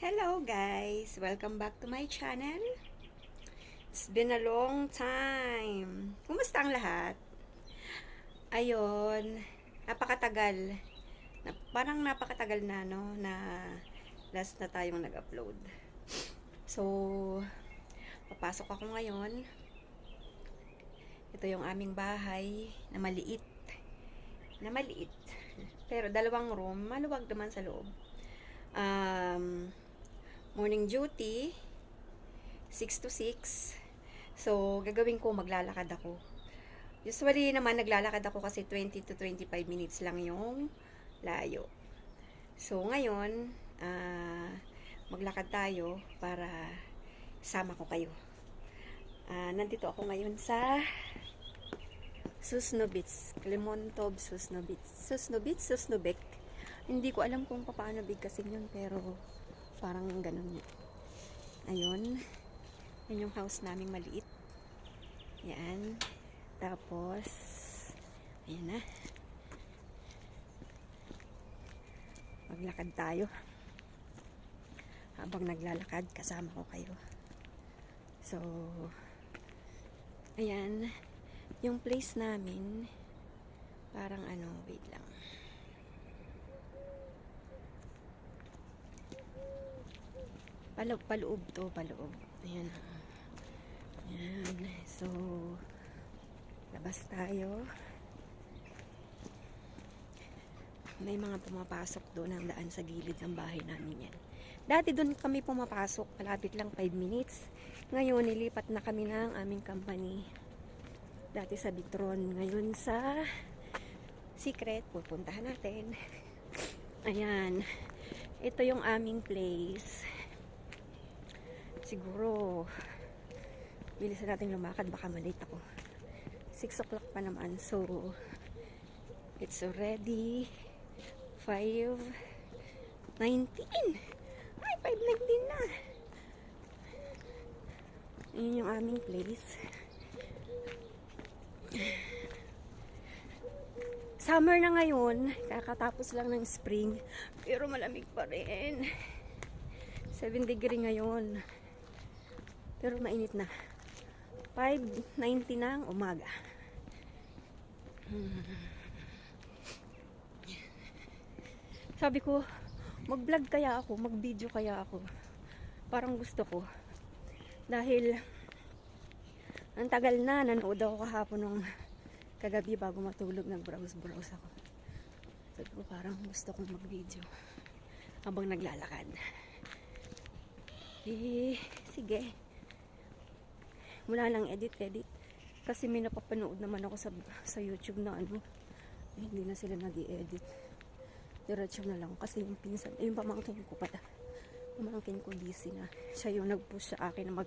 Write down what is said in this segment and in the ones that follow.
Hello guys! Welcome back to my channel. It's been a long time. Kumusta ang lahat? Ayun, napakatagal. Parang napakatagal na, no? Na last na tayong nag-upload. So, papasok ako ngayon. Ito yung aming bahay na maliit. Pero dalawang room, maluwag naman sa loob. Morning duty 6 to 6. So, gagawin ko, maglalakad ako. Usually naman, naglalakad ako kasi 20 to 25 minutes lang yung layo. So, ngayon, maglakad tayo para sama ko kayo. Nandito ako ngayon sa Susnobits. Clemontov, Susnobek. Hindi ko alam kung paano bigkasin yun, pero parang ganun. Ayun. Yan yung house naming maliit. Yan. Tapos, ayan na. Maglakad tayo. Habang naglalakad, kasama ko kayo. So, ayan. Yung place namin, parang wait lang. Paloob to, paloob. Ayan. Ayan. So, labas tayo. May mga pumapasok doon ang daan sa gilid ng bahay namin yan. Dati doon kami pumapasok, malapit lang 5 minutes. Ngayon, nilipat na kami ng aming company. Dati sa Bitron, ngayon sa Secret, pupuntahan natin. Ayan. Ito yung aming place. Siguro bilisan natin lumakad, baka malate ako. 6 o'clock pa naman, so it's already 5:19. Ay, 5:19 na. Yun yung aming place. Summer na ngayon, kakatapos lang ng spring, pero malamig pa rin. 7 degree ngayon. Pero mainit na. 5:90 na ang umaga. Sabi ko, mag-vlog kaya ako, mag-video kaya ako. Parang gusto ko. Dahil, ang tagal na, nanood ako kahapon nung kagabi bago matulog, nag-browse ako. Sabi ko, parang gusto kong mag-video habang naglalakad. Sige. Wala lang edit. Kasi may napapanood naman ako sa YouTube na hindi na sila nag-i-edit. Diretso na lang. Kasi yung pinsan, yung pamangkin ko pala. Pamangkin ko busy na. Siya yung nag-push sa akin na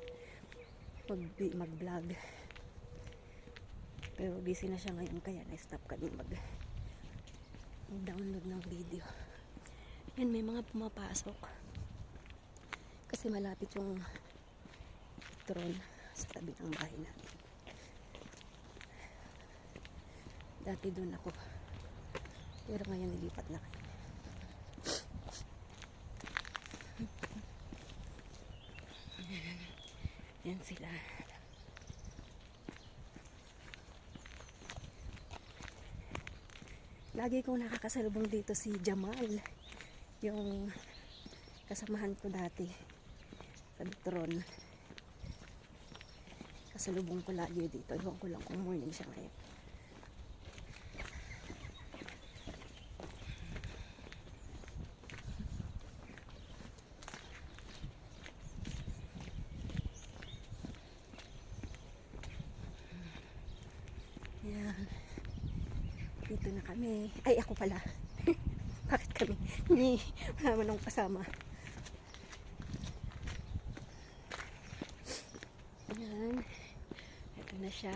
mag-vlog. Pero busy na siya ngayon, kaya na-stop kami mag-download ng video. Yan, may mga pumapasok. Kasi malapit yung Tron sa tabi ng bahay natin. Dati doon ako. Pero ngayon nilipat na kami. Yan sila. Lagi kong nakakasalubong dito si Jamal. Yung kasamahan ko dati sa Bitron. Kasalubong ko lagi dito. Iwan ko lang kung morning siya ngayon. Ayan. Dito na kami. Ay, ako pala. Bakit kami? Wala man akong kasama. Ayan. Ito na siya.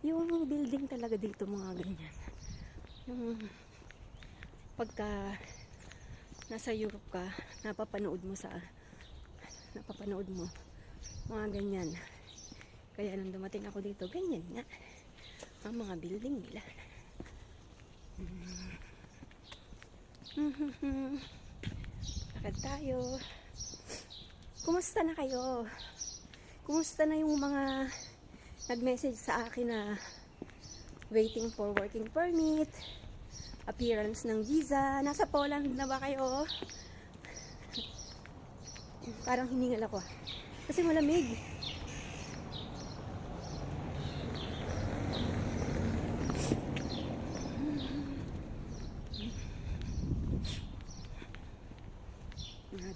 Yung building talaga dito, mga ganyan. Yung pagka nasa Europe ka, napapanood mo mga ganyan. Kaya nung dumating ako dito, ganyan nga ang mga building nila. Lakad tayo. Kumusta na kayo? Kumusta na yung mga nag-message sa akin na waiting for working permit, appearance ng visa? Nasa Poland na ba kayo? Parang hiningal ako kasi malamig.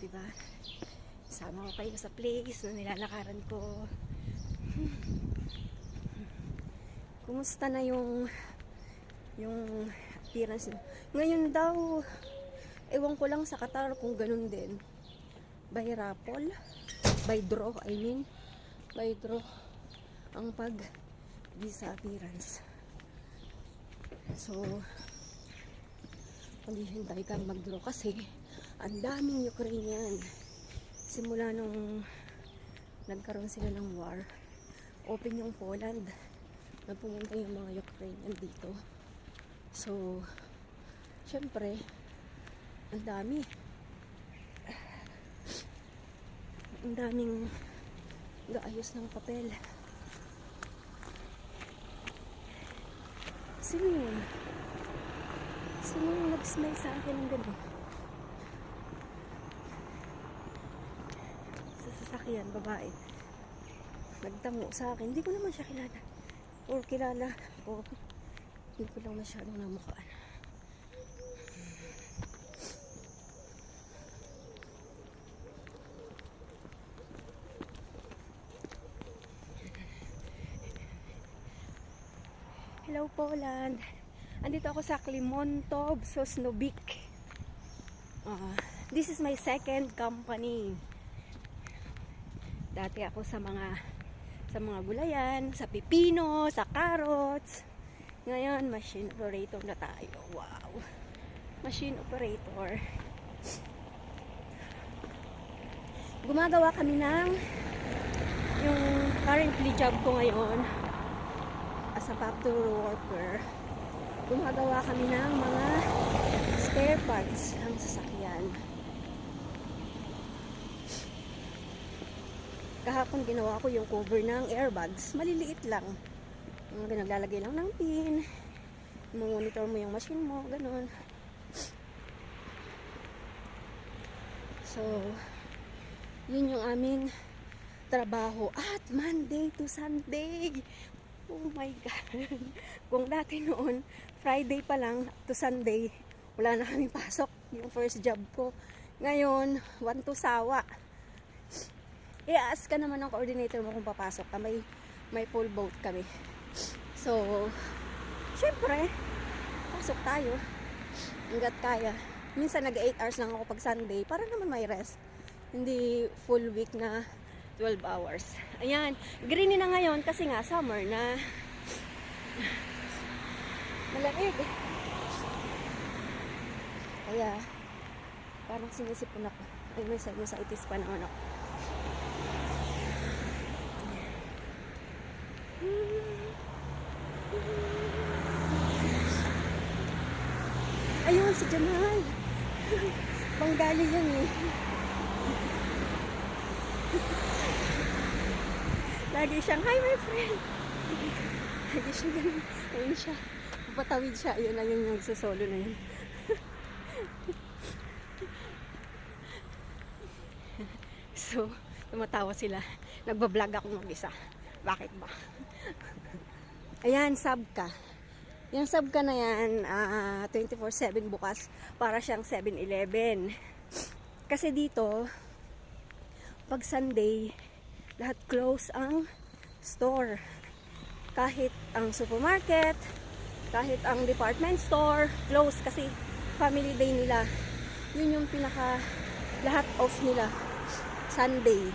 Diba? Sama ko kayo sa place na nilalakaran ko. Kumusta na yung appearance? Ngayon daw, ewan ko lang sa Qatar kung ganun din. By raffle, by draw, by draw ang pag visa appearance. So, maghihintay kang mag-draw kasi ang daming Ukrainian. Simula nung nagkaroon sila ng war, open yung Poland na pumunta yung mga Ukrainian dito. So, syempre, ang daming gaayos ng papel. Sino yun? Sino yung nag-smile sa akin ng gano'n? Sasakyan, babae. Nagtango sa akin. Hindi ko naman siya kilala. Or kilala. O, hindi ko lang masyadong namukaan. Hello, Poland. Andito ako sa Klimontov, Sosnowiec. This is my second company. Dati ako sa mga gulayan, sa pipino, sa carrots. Ngayon, machine operator na tayo. Wow! Machine operator. Gumagawa kami ng yung currently job ko ngayon as a factory worker. Gumagawa kami ng mga spare parts ng sasakyan. Kahapon ginawa ko yung cover ng airbags. Maliliit lang. Naglalagay lang ng pin. Monitor mo yung machine mo. Ganon. So, yun yung aming trabaho. At Monday to Sunday. Oh my God. Kung dati noon, Friday pa lang to Sunday, wala na kami pasok. Yung first job ko. Ngayon, 1 to sawa. I-ask ka naman ng coordinator mo kung papasok ka. May full boat kami. So, syempre, pasok tayo. Hanggat kaya. Minsan nag-8 hours lang ako pag Sunday para naman may rest. Hindi full week na 12 hours. Ayan. Green na ngayon kasi nga summer na. Malamig. Kaya, parang sinisipon ako. Ay, may sinusitis pa naman ako. Ayun, si Jamal. Panggali yan eh. Lagi siyang, hi my friend. Lagi siya ganun. Ayun siya. Patawid siya. Ayun lang yung nagsasolo na yun. So, tumatawa sila. Nagbablog ako mag-isa. Bakit ba? Ayan, Sabka. Yung Sabka na yan, 24/7 bukas. Para siyang 7-Eleven. Kasi dito, pag Sunday, lahat close ang store. Kahit ang supermarket, kahit ang department store, close kasi family day nila. Yun yung pinaka lahat off nila. Sunday.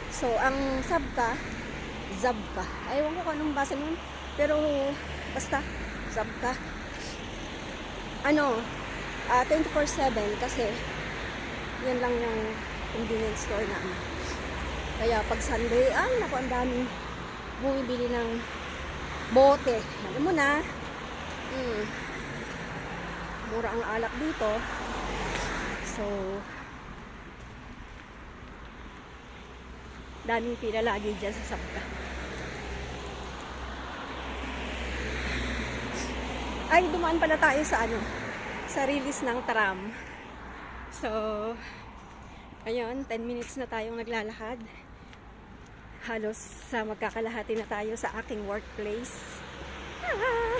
So, ang Sabka, Zabka. Ayaw ko kung anong basa nun. Pero, basta, Zabka. 24/7 kasi yan lang yung convenience store namin. Kaya pag Sunday, naku, ang daming bumibili ng bote. Alam mo na, mura ang alak dito. So, Daming pila lagi dyan sa Sabta. Ay, dumaan pala tayo sa ano, sa release ng tram. So, ayun, 10 minutes na tayong naglalakad. Halos sa magkakalahati na tayo sa aking workplace. Ah,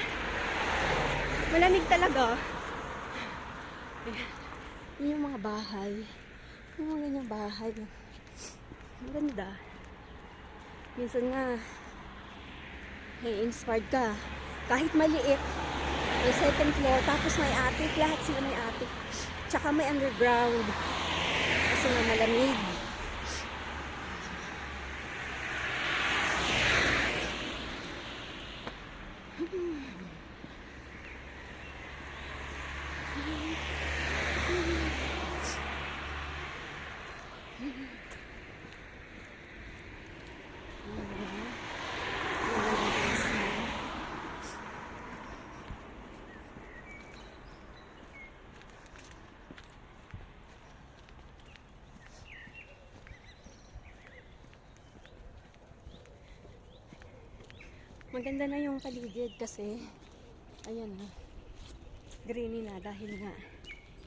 malamig talaga. Ayan. Yun yung mga bahay. Yung mga ganyang bahay. Ang ganda. Minsan nga, na-inspired ka. Kahit maliit, may second floor, tapos may attic. Lahat sila may attic. Tsaka may underground. Kasi nga malamig. Maganda na yung paligid kasi ayan na, greeny na dahil nga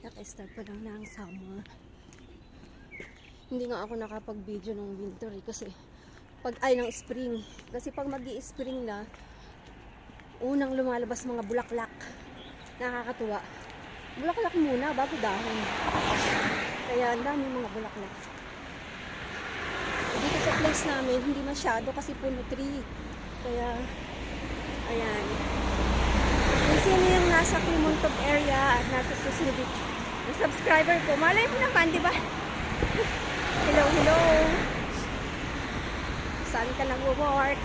naka-start pa lang na ang summer. Hindi nga ako nakapag-video ng winter kasi ng spring. Kasi pag magi-spring na, unang lumalabas mga bulaklak. Nakakatuwa. Bulaklak muna bago dahon. Kaya ang dami mga bulaklak. Dito sa place namin, hindi masyado kasi puno tree. Kaya, ayan. Kung sino yung nasa Climontog area at nasa susunod yung subscriber ko, malay mo naman, di ba? Hello, hello. Saan ka nag-work?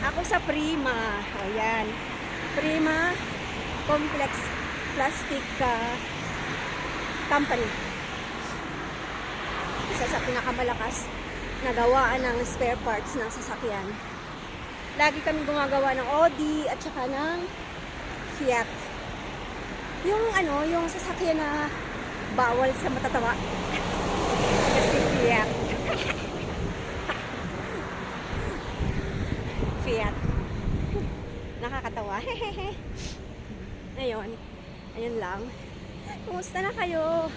Ako sa Prima. Ayan. Prima Complex Plastic Company. Isa sa pinakamalakas na gawaan ng spare parts ng sasakyan. Lagi kami gumagawa ng Audi at saka ng Fiat. Yung sasakyan na bawal sa matatawa. Kasi Fiat. Fiat. Nakakatawa. Ayun. Ayun lang. Kumusta na kayo?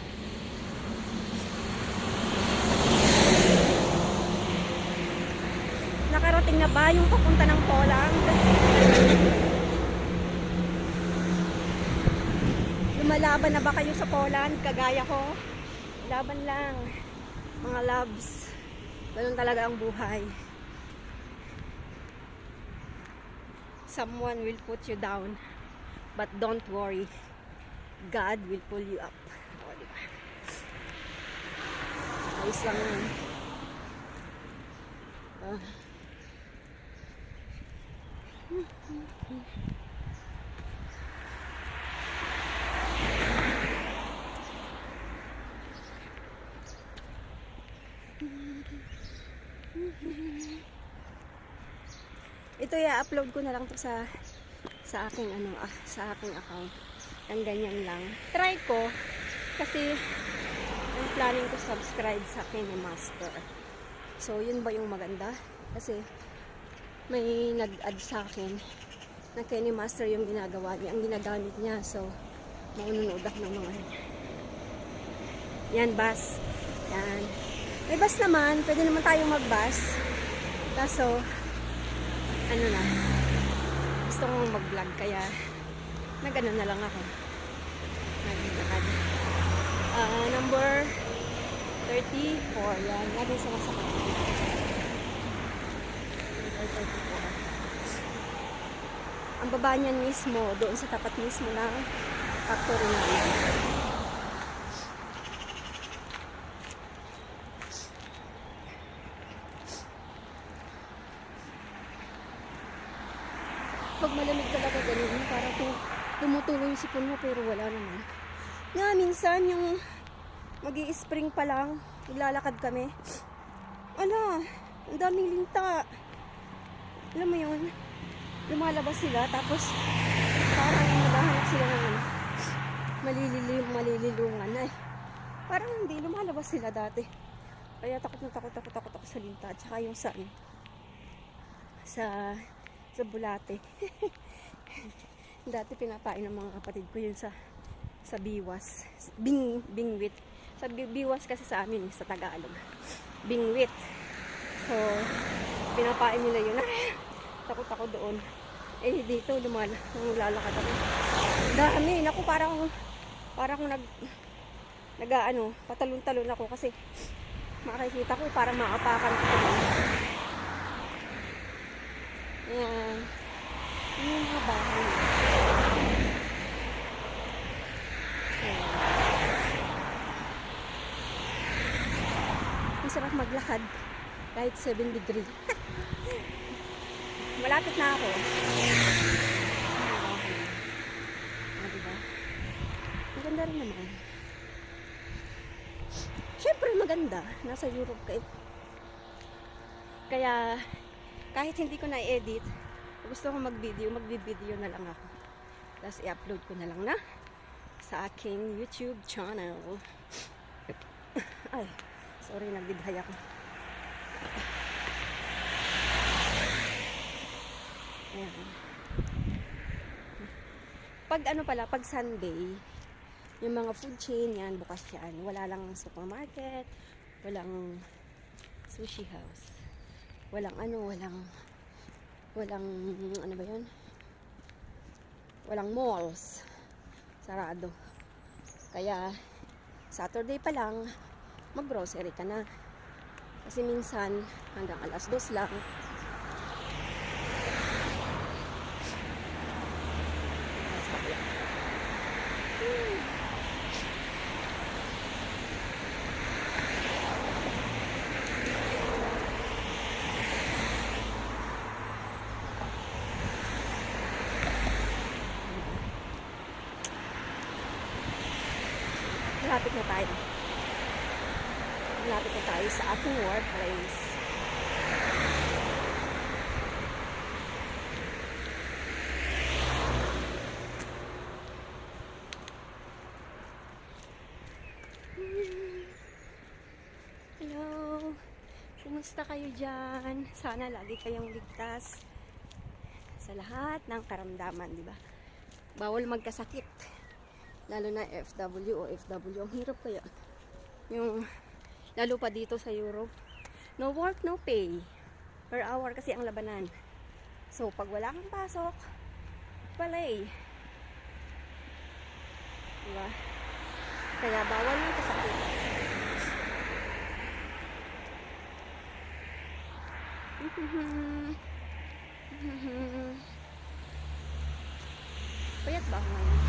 Nakarating na ba yung papunta ng Poland? Lumalaban na ba kayo sa Poland? Kagaya ko? Laban lang. Mga loves. Ganun talaga ang buhay. Someone will put you down. But don't worry. God will pull you up. O, diba? Ayos lang yun. Ito i-upload ko na lang to sa aking sa aking account. Ang ganyan lang. Try ko kasi ang planning ko subscribe sa KineMaster. So yun ba yung maganda? Kasi may nag-add sa akin na KineMaster yung ginagawa niya, ang ginagamit niya. So maununod ako ng mga yan, bus. Yan. May bus naman, pwede naman tayong mag-bus. Kaso gusto kong mag-vlog kaya nag-ano na lang ako. Nag-lakad. Number 34. Yan. Lagi sa masakit. Number 34. Ang baba niyan mismo, doon sa tapat mismo ng factory namin. Pag malamig talaga ganun, para tumutuloy yung sipon mo, pero wala naman. Nga, minsan yung magi-spring pa lang, naglalakad kami. Ang daming linta. Alam mo yun, lumalabas sila, tapos parang naghahanap sila ng malililungan. Parang hindi, lumalabas sila dati. Kaya takot ako sa linta. At saka yung sun. Sa bulate. Dati pinapain ng mga kapatid ko yun sa biwas. Bingwit. Sa biwas kasi sa amin, sa Tagalog. Bingwit. So, pinapain nila yun. Takot ako doon. Eh, dito, lalakad ako. Dami. Naku, parang patalon-talon ako kasi makikita ko parang maapakan ko. Ayan. Yung mga bahay. Masarap maglakad kahit 7 degree. Malapit na ako. Diba? Maganda rin naman. Siyempre maganda. Nasa Europe kayo. Kaya kahit hindi ko na-edit, gusto ko magbibideo na lang ako. Tapos i-upload ko na lang na sa aking YouTube channel. Ay, sorry, nagdidhay ako. Ayan. Pag Sunday, yung mga food chain yan, bukas yan. Wala lang supermarket, walang sushi house. Walang ano ba yun? Walang malls. Sarado. Kaya, Saturday pa lang, mag-grocery ka na. Kasi minsan, hanggang alas 2 lang. Malapit na tayo sa aking workplace. Hello. Kumusta kayo dyan? Sana lagi kayong ligtas sa lahat ng karamdaman, di ba? Bawal magkasakit. Lalo na FW o FW. Ang hirap kaya. Lalo pa dito sa Europe. No work, no pay. Per hour kasi ang labanan. So, pag wala kang pasok, palay. Diba? Kaya bawal magkasakit. Payat ba ako ngayon?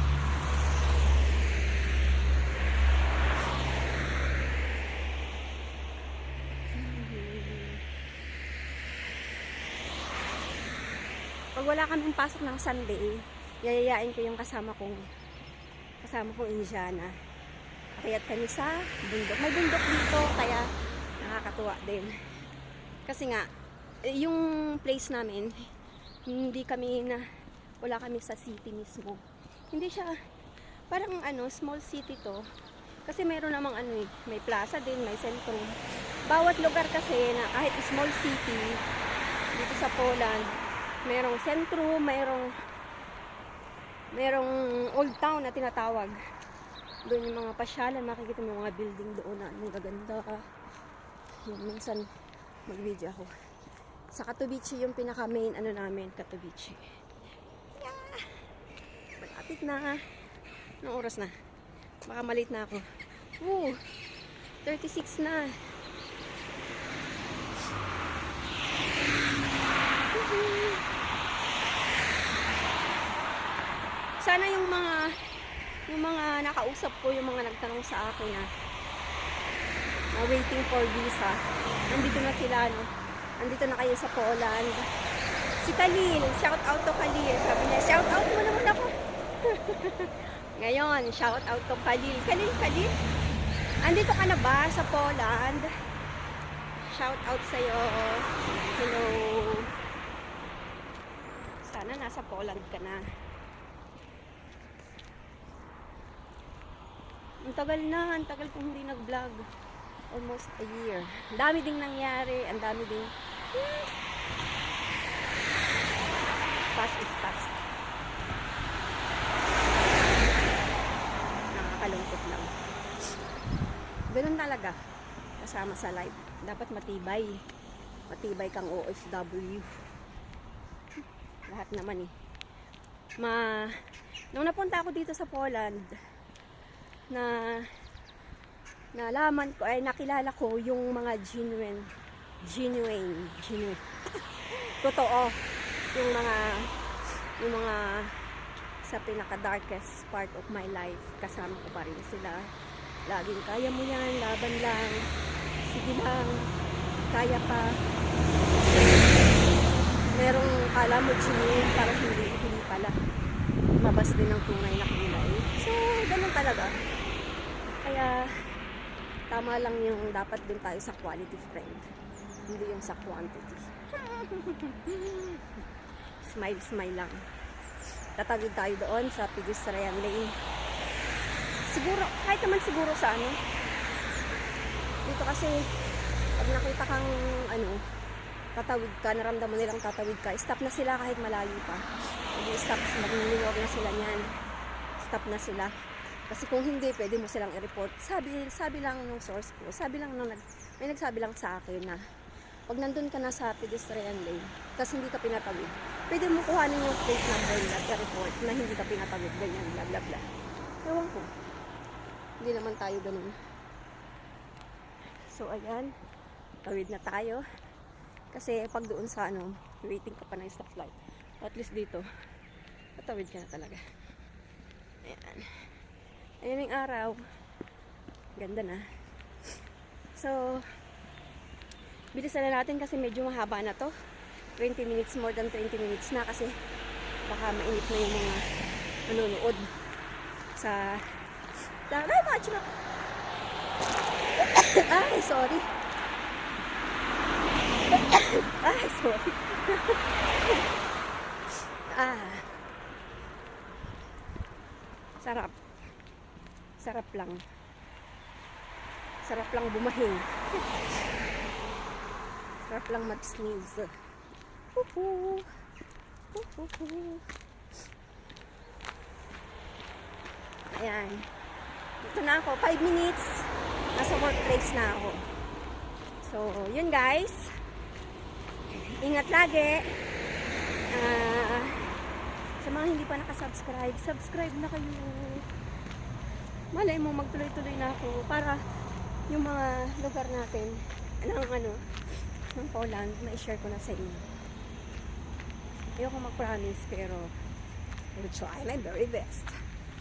Pag wala kaming pasok ng Sunday, yayayain ko yung kasama kong Indiana. Akyat kami sa bundok. May bundok dito, kaya nakakatuwa din. Kasi nga, yung place namin, wala kami sa city mismo. Hindi siya, parang small city to. Kasi mayroon namang may plaza din, may sentrum. Bawat lugar kasi na kahit small city, dito sa Poland, mayroong sentrum, mayroong old town na tinatawag. Doon yung mga pasyalan, makikita mo yung mga building doon na gaganda. Yan, minsan mag-video ako. Sa Katowice yung pinaka-main namin, Katowice. Yeah! Malapit na. Anong oras na? Baka malate na ako. Woo! 36 na. Sana yung mga nakausap ko, yung mga nagtanong sa akin na waiting for visa. Nandito na sila, no? Nandito na kayo sa Poland. Si Khalil, shout out to Khalil. Sabi niya, shout out mo naman ako. Ngayon, shout out to Khalil. Khalil. Andito ka na ba sa Poland? Shout out sa'yo. Hello. Sana nasa Poland ka na. Ang tagal kong hindi nag-vlog. Almost a year. Ang dami ding nangyari, ang dami ding past is past. Nakakalungkot lang. Ganun talaga. Kasama sa life. Dapat matibay. Matibay kang OFW. Lahat naman eh. Nung napunta ako dito sa Poland, nalaman ko, ay nakilala ko yung mga genuine totoo, yung mga sa pinaka darkest part of my life, kasama ko pa rin sila. Laging kaya mo yan, laban lang, sige lang, kaya pa. Merong kala mo genuine, parang hindi pala, mabas din ang tunay na kulay. So ganun talaga. Kaya tama lang yung dapat din tayo sa quality friend, hindi yung sa quantity. Smile lang. Tatawid tayo doon sa pedestrian lane. Siguro, kahit naman siguro sa dito kasi pag nakita kang tatawid ka, naramdam mo nilang tatawid ka, stop na sila kahit malayo pa. Stop, magniniwag na sila niyan. Stop na sila. Kasi kung hindi, pwede mo silang i-report. Sabi lang ng source ko, may nagsabi lang sa akin na pag nandun ka na sa pedestrian lane, kasi hindi ka pinatawid, pwede mo kuhanin yung plate number nila at i-report na hindi ka pinatawid, ganyan, bla bla bla. Ewan ko. Hindi naman tayo ganun. So, ayan. Tawid na tayo. Kasi pag doon sa waiting ka pa ng stoplight. At least dito, patawid ka na talaga. Ayan. Ayan yung araw. Ganda na. So, bilisan na natin kasi medyo mahaba na to. 20 minutes, more than 20 minutes na kasi baka mainit na yung mga manonood sa ay, sorry. Ay, sorry. Sarap. Sarap lang. Sarap lang bumahing. Sarap lang mag-sneeze. Ayan. Dito na ako. 5 minutes. Nasa workplace na ako. So, yun guys. Ingat lagi. Sa mga hindi pa nakasubscribe, subscribe na kayo. Malay mo, magtuloy-tuloy na ako para yung mga lugar natin ng Poland, ma-share ko na sa inyo. Ayoko mag-promise, pero I will try my very best.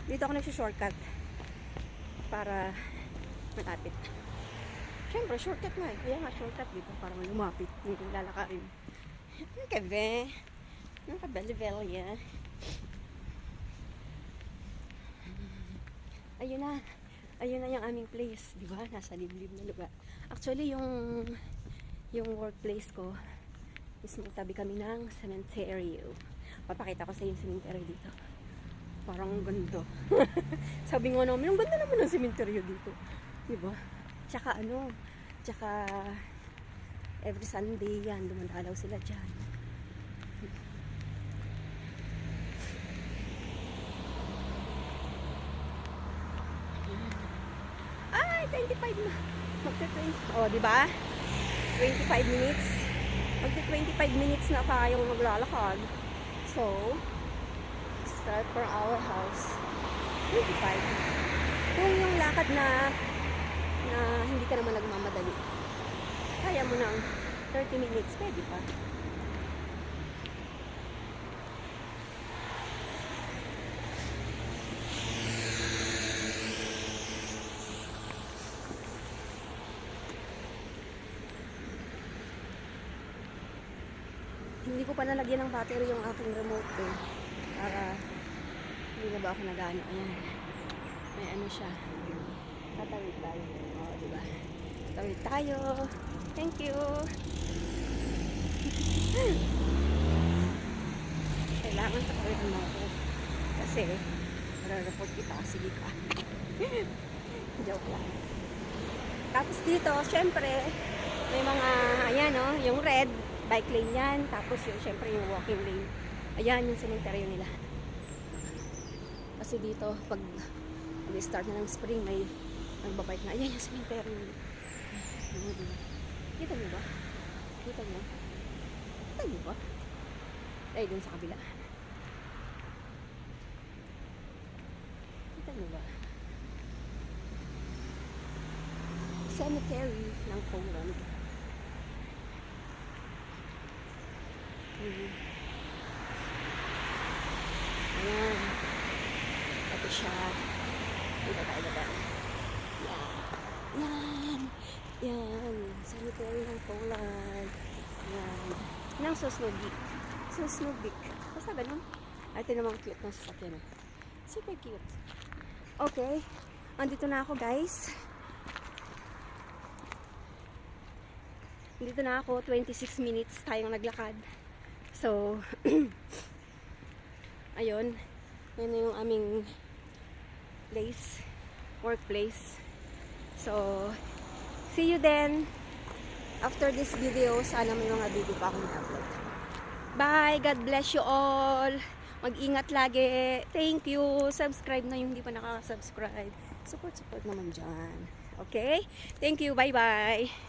Dito ako nagsi-shortcut para malapit. Siyempre, shortcut nga. Kaya nga shortcut dito para lumapit. Hindi ko lalakarin. Nakabe. Nakabeli-beli. Ayun na. Ayun na yung aming place. Diba? Nasa liblib na lugar. Actually, yung workplace ko is magtabi kami ng cementerio. Papakita ko sa yung cementerio dito. Parang ganda. Sabi nga namin, ang ganda naman ng cementerio dito. Diba? Tsaka every Sunday yan, dumadalaw sila dyan. Ay, 25 na. Magta-20. Oh, diba? 25 minutes. Magta-25 minutes na tayong maglalakad. So, start for our house. 25. Kung yung lakad na hindi ka naman nagmamadali, kaya mo ng 30 minutes, pwede pa. Hindi ko pa nalagyan ng battery yung aking remote eh. Para hindi na ba ako nagano. Ayan. May ano siya. Tatawid tayo. O, diba? Tatawid tayo. Thank you. Kailangan tatawid mo ako. Kasi, marareport kita. Sige ka. Joke lang. Tapos dito, syempre, may mga, ayan o, yung red, bike lane yan. Tapos yung, syempre, yung walking lane. Ayan, yung cemetery nila. Kasi dito, pag start na ng spring, may nagbabike na. Ayan yung cemetery nila. Kita niyo ba? Kita niyo? Kita niyo ba? Ay, dun sa kabila. Kita niyo ba? Cemetery ng Poland. Ayan. Ito siya. Dito tayo ba? Yan. Yan. Yan. Cemetery ng Poland. Yan. Nang Sosnowiec. Sosnowiec. Basta ganun. Ay, ito namang cute ng sasakyan. Super cute. Okay. Andito na ako, guys. Dito na ako, 26 minutes tayong naglakad. So, ayun. Yan na yung aming place, workplace. So, see you then. After this video, sana may mga video pa akong upload. Bye! God bless you all! Mag-ingat lagi. Thank you. Subscribe na yung hindi pa nakaka-subscribe. Support naman dyan. Okay? Thank you. Bye-bye.